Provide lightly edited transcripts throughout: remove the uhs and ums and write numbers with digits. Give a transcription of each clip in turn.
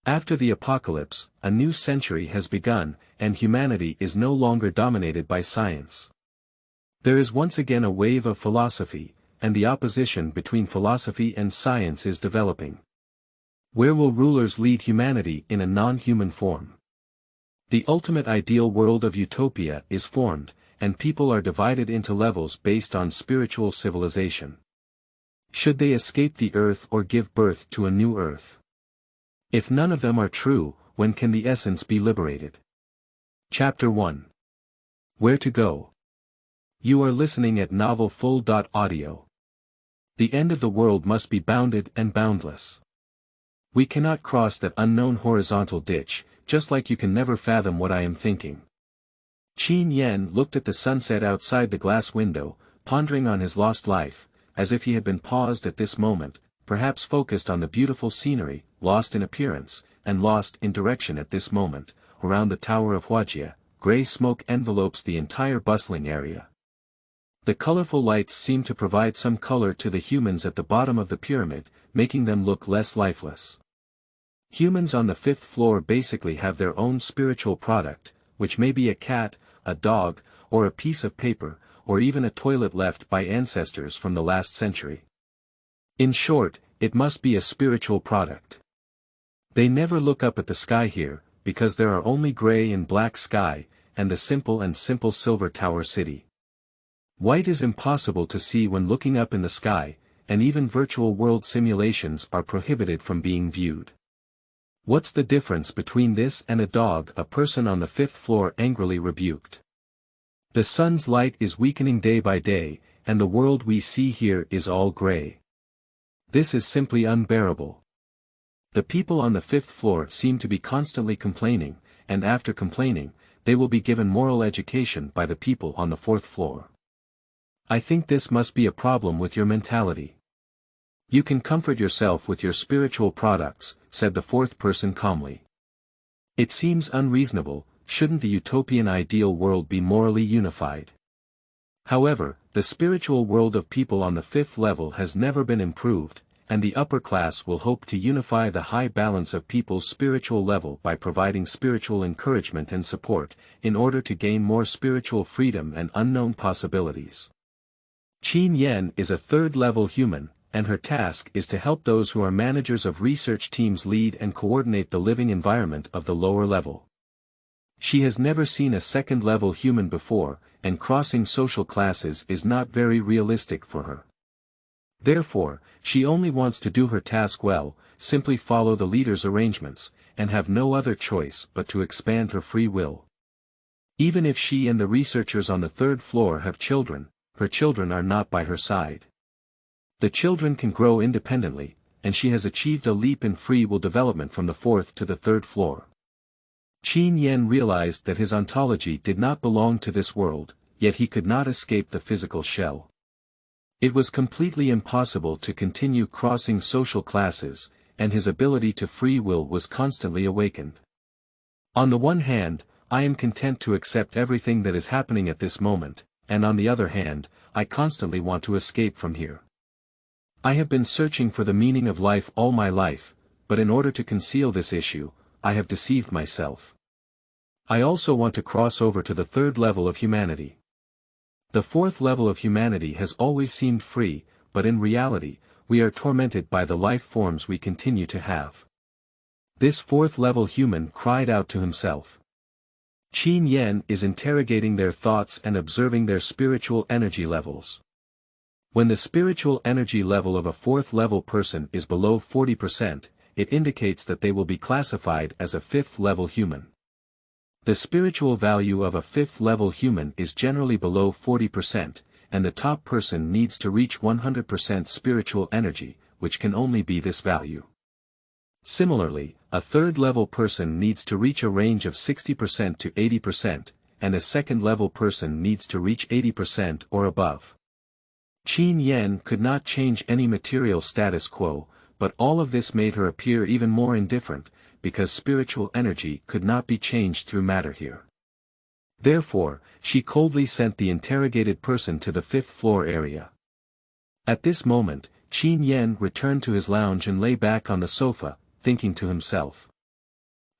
After the apocalypse, a new century has begun, and humanity is no longer dominated by science. There is once again a wave of philosophy, and the opposition between philosophy and science is developing. Where will rulers lead humanity in a non-human form? The ultimate ideal world of utopia is formed, and people are divided into levels based on spiritual civilization. Should they escape the earth or give birth to a new earth? If none of them are true, when can the essence be liberated? Chapter 1. Where to go? You are listening at novelfull.audio. The end of the world must be bounded and boundless. We cannot cross that unknown horizontal ditch, just like you can never fathom what I am thinking. Qin Yen looked at the sunset outside the glass window, pondering on his lost life, as if he had been paused at this moment, perhaps focused on the beautiful scenery, lost in appearance, and lost in direction at this moment. Around the Tower of Huajia, grey smoke envelopes the entire bustling area. The colorful lights seem to provide some color to the humans at the bottom of the pyramid, making them look less lifeless. Humans on the 5th floor basically have their own spiritual product, which may be a cat, a dog, or a piece of paper, or even a toilet left by ancestors from the last century. In short, it must be a spiritual product. They never look up at the sky here, because there are only gray and black sky, and the simple silver tower city. White is impossible to see when looking up in the sky, and even virtual world simulations are prohibited from being viewed. What's the difference between this and a dog? A person on the 5th floor angrily rebuked. The sun's light is weakening day by day, and the world we see here is all gray. This is simply unbearable. The people on the 5th floor seem to be constantly complaining, and after complaining, they will be given moral education by the people on the 4th floor. I think this must be a problem with your mentality. You can comfort yourself with your spiritual products, said the 4th person calmly. It seems unreasonable. Shouldn't the utopian ideal world be morally unified? However, the spiritual world of people on the 5th level has never been improved, and the upper class will hope to unify the high balance of people's spiritual level by providing spiritual encouragement and support, in order to gain more spiritual freedom and unknown possibilities. Qin Yen is a 3rd-level human, and her task is to help those who are managers of research teams lead and coordinate the living environment of the lower level. She has never seen a 2nd-level human before, and crossing social classes is not very realistic for her. Therefore, she only wants to do her task well, simply follow the leader's arrangements, and have no other choice but to expand her free will. Even if she and the researchers on the 3rd floor have children, her children are not by her side. The children can grow independently, and she has achieved a leap in free will development from the 4th to the 3rd floor. Qin Yen realized that his ontology did not belong to this world, yet he could not escape the physical shell. It was completely impossible to continue crossing social classes, and his ability to free will was constantly awakened. On the one hand, I am content to accept everything that is happening at this moment, and on the other hand, I constantly want to escape from here. I have been searching for the meaning of life all my life, but in order to conceal this issue, I have deceived myself. I also want to cross over to the 3rd level of humanity. The 4th level of humanity has always seemed free, but in reality, we are tormented by the life forms we continue to have. This 4th level human cried out to himself. Qin Yen is interrogating their thoughts and observing their spiritual energy levels. When the spiritual energy level of a 4th level person is below 40%, it indicates that they will be classified as a 5th level human. The spiritual value of a 5th level human is generally below 40%, and the top person needs to reach 100% spiritual energy, which can only be this value. Similarly, a 3rd level person needs to reach a range of 60% to 80%, and a 2nd level person needs to reach 80% or above. Qin Yen could not change any material status quo, but all of this made her appear even more indifferent, because spiritual energy could not be changed through matter here. Therefore, she coldly sent the interrogated person to the 5th floor area. At this moment, Qin Yen returned to his lounge and lay back on the sofa, thinking to himself.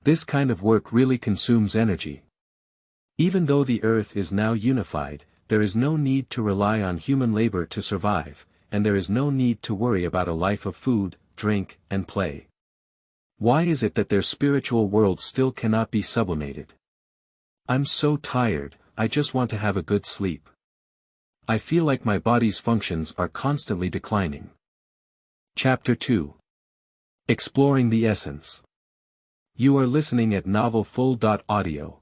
This kind of work really consumes energy. Even though the Earth is now unified, there is no need to rely on human labor to survive, and there is no need to worry about a life of food, drink, and play. Why is it that their spiritual world still cannot be sublimated? I'm so tired, I just want to have a good sleep. I feel like my body's functions are constantly declining. Chapter 2. Exploring the Essence. You are listening at novelfull.audio.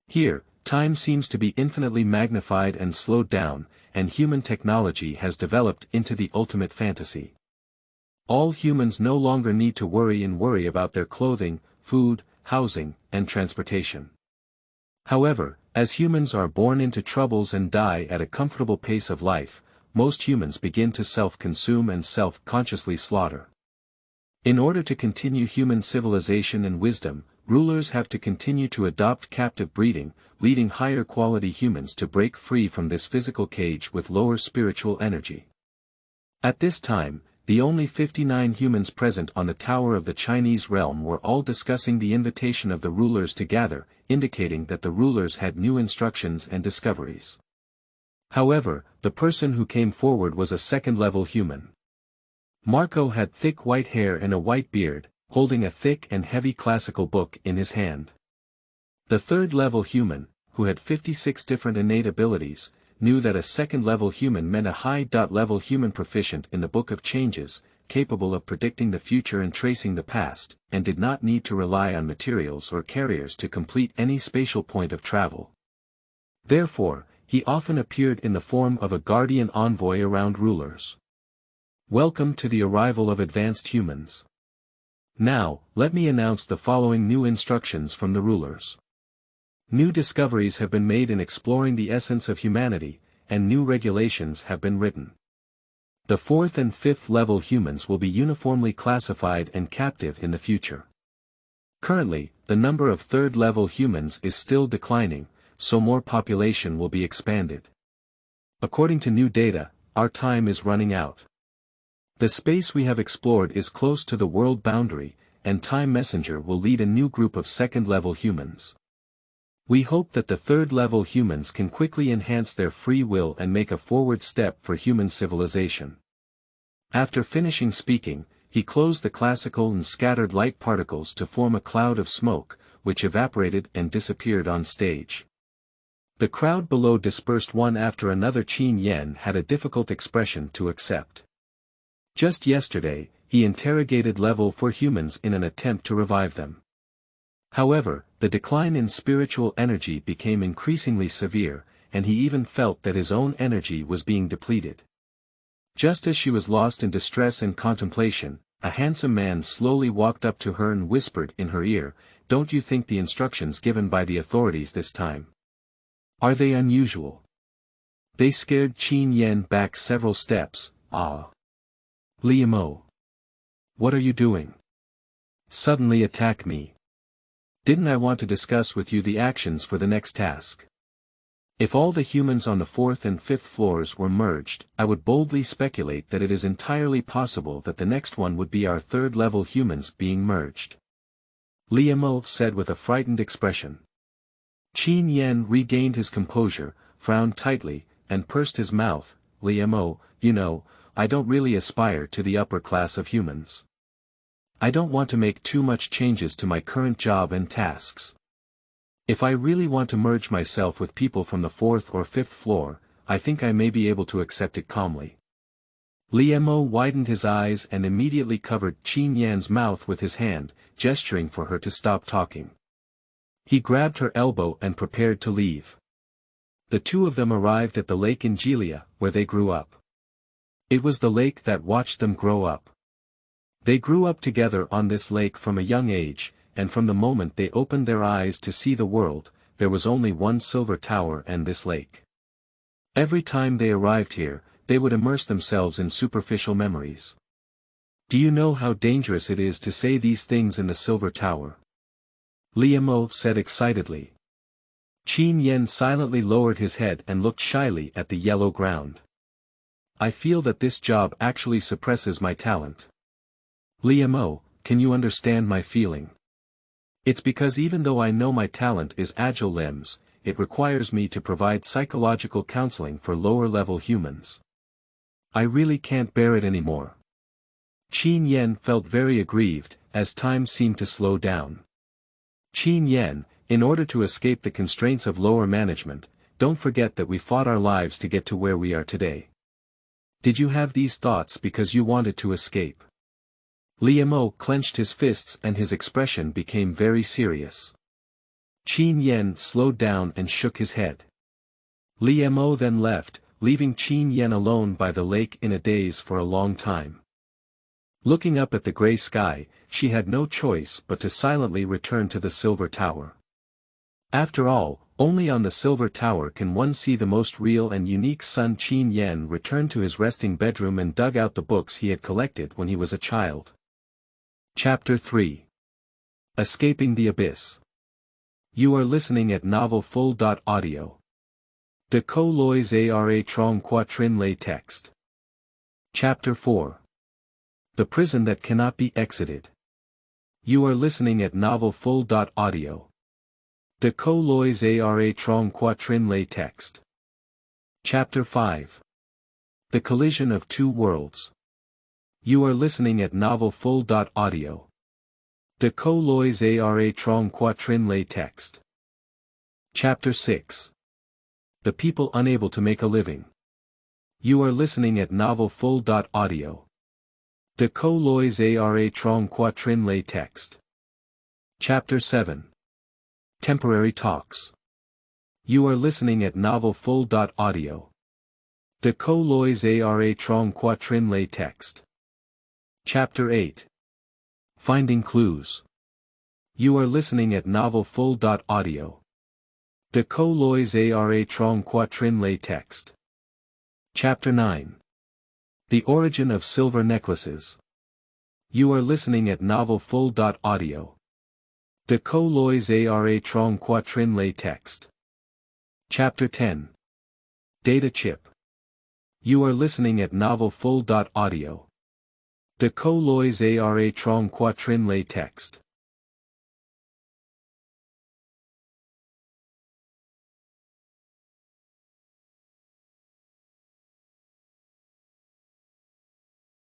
Here, time seems to be infinitely magnified and slowed down, and human technology has developed into the ultimate fantasy. All humans no longer need to worry about their clothing, food, housing, and transportation. However, as humans are born into troubles and die at a comfortable pace of life, most humans begin to self-consume and self-consciously slaughter. In order to continue human civilization and wisdom, rulers have to continue to adopt captive breeding, leading higher quality humans to break free from this physical cage with lower spiritual energy. At this time, the only 59 humans present on the tower of the Chinese realm were all discussing the invitation of the rulers to gather, indicating that the rulers had new instructions and discoveries. However, the person who came forward was a second-level human. Marco had thick white hair and a white beard, holding a thick and heavy classical book in his hand. The third-level human, who had 56 different innate abilities, knew that a second-level human meant a high-level human proficient in the Book of Changes, capable of predicting the future and tracing the past, and did not need to rely on materials or carriers to complete any spatial point of travel. Therefore, he often appeared in the form of a guardian envoy around rulers. Welcome to the arrival of advanced humans. Now, let me announce the following new instructions from the rulers. New discoveries have been made in exploring the essence of humanity, and new regulations have been written. The 4th and 5th level humans will be uniformly classified and captive in the future. Currently, the number of 3rd level humans is still declining, so more population will be expanded. According to new data, our time is running out. The space we have explored is close to the world boundary, and Time Messenger will lead a new group of 2nd level humans. We hope that the 3rd level humans can quickly enhance their free will and make a forward step for human civilization. After finishing speaking, he closed the classical and scattered light particles to form a cloud of smoke, which evaporated and disappeared on stage. The crowd below dispersed one after another. Qin Yan had a difficult expression to accept. Just yesterday, he interrogated level 4 humans in an attempt to revive them. However, the decline in spiritual energy became increasingly severe, and he even felt that his own energy was being depleted. Just as she was lost in distress and contemplation, a handsome man slowly walked up to her and whispered in her ear, "Don't you think the instructions given by the authorities this time? Are they unusual?" They scared Qin Yan back several steps. "Ah. Liamo. What are you doing? Suddenly attack me. Didn't I want to discuss with you the actions for the next task? If all the humans on the 4th and 5th floors were merged, I would boldly speculate that it is entirely possible that the next one would be our 3rd level humans being merged." Liamo said with a frightened expression. Qin Yan regained his composure, frowned tightly, and pursed his mouth. "Liamo, you know, I don't really aspire to the upper class of humans. I don't want to make too much changes to my current job and tasks. If I really want to merge myself with people from the 4th or 5th floor, I think I may be able to accept it calmly." Liamo widened his eyes and immediately covered Qin Yan's mouth with his hand, gesturing for her to stop talking. He grabbed her elbow and prepared to leave. The two of them arrived at the lake in Gilia, where they grew up. It was the lake that watched them grow up. They grew up together on this lake from a young age, and from the moment they opened their eyes to see the world, there was only one silver tower and this lake. Every time they arrived here, they would immerse themselves in superficial memories. Do you know how dangerous it is to say these things in the silver tower? Liamo said excitedly. Qin Yan silently lowered his head and looked shyly at the yellow ground. I feel that this job actually suppresses my talent. Liamo, can you understand my feeling? It's because even though I know my talent is agile limbs, it requires me to provide psychological counseling for lower-level humans. I really can't bear it anymore. Qin Yen felt very aggrieved, as time seemed to slow down. Qin Yen, in order to escape the constraints of lower management, don't forget that we fought our lives to get to where we are today. Did you have these thoughts because you wanted to escape? Liemo clenched his fists and his expression became very serious. Qin Yen slowed down and shook his head. Liemo then left, leaving Qin Yen alone by the lake in a daze for a long time. Looking up at the gray sky, she had no choice but to silently return to the Silver Tower. After all, only on the Silver Tower can one see the most real and unique sun. Qin Yen returned to his resting bedroom and dug out the books he had collected when he was a child. Chapter 3. Escaping the Abyss. You are listening at Novel Full. Audio. De co lois ara trong quatrin lay text. Chapter 4. The Prison That Cannot Be Exited. You are listening at Novel Full. Audio. De co lois ara trong quatrin lay text. Chapter 5. The Collision of Two Worlds. You are listening at Novel Full. Audio. De co lois ara trong quatrin lay text. Chapter 6. The People Unable to Make a Living. You are listening at Novel Full. Audio. De co lois ara trong quatrin lay text. Chapter 7. Temporary Talks. You are listening at Novel Full. Audio. De co lois ara trong quatrin lay text. Chapter 8. Finding Clues. You are listening at Novel Full. Audio. De co lois ara trong quatrin lay text. Chapter 9. The Origin of Silver Necklaces. You are listening at Novel Full. Audio. De co lois ara trong quatrin lay text. Chapter 10. Data Chip. You are listening at Novel Full. Audio. De co lois ara trong quatrin lay text.